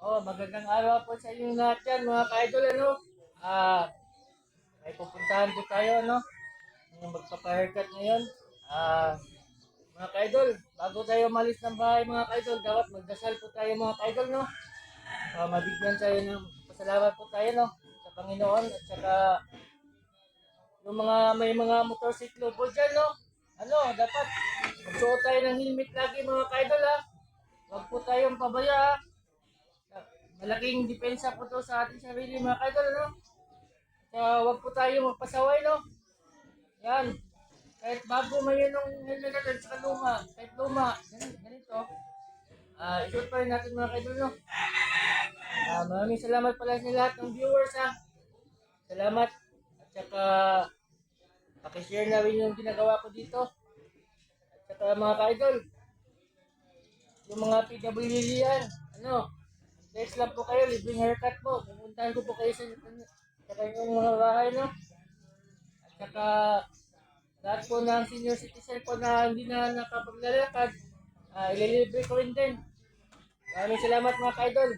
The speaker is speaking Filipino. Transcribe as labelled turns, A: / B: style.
A: Magandang araw po sa inyong lahat yan, mga ka-idol, ano? Ah, may pupuntahan po tayo, ano? Yung magpapa-haircut ngayon. Ah, mga ka-idol, bago tayo malis ng bahay, mga ka-idol, dapat magdasal po tayo, mga ka-idol, no? Mabigyan tayo ng pasalamat po tayo, no? Sa Panginoon, at saka yung mga may mga motorsiklo po dyan, no? Dapat magsuot tayo ng helmet lagi, mga ka-idol, ha? Huwag po tayong pabaya, ha? Malaking depensa po to sa ating sarili, mga kaidol, no? Kaya huwag po tayo magpasaway, no? Yan. Kahit bago man yun ng helmet natin sa luma, kahit luma, ganito, isuot pa rin natin, mga kaidol, no? Maraming salamat pala sa lahat ng viewers, ha? Salamat. At saka, pakishare na rin yung ginagawa ko dito. At saka, mga kaidol, yung mga PWD yan, text lang po kayo, libreng haircut po. Pupuntahan ko po kayo sa kanyang mga bahay, no? At saka, lahat po ng senior citizen po na hindi na nakapaglalakad, ililibre ko rin din. Maraming salamat, mga ka-idol.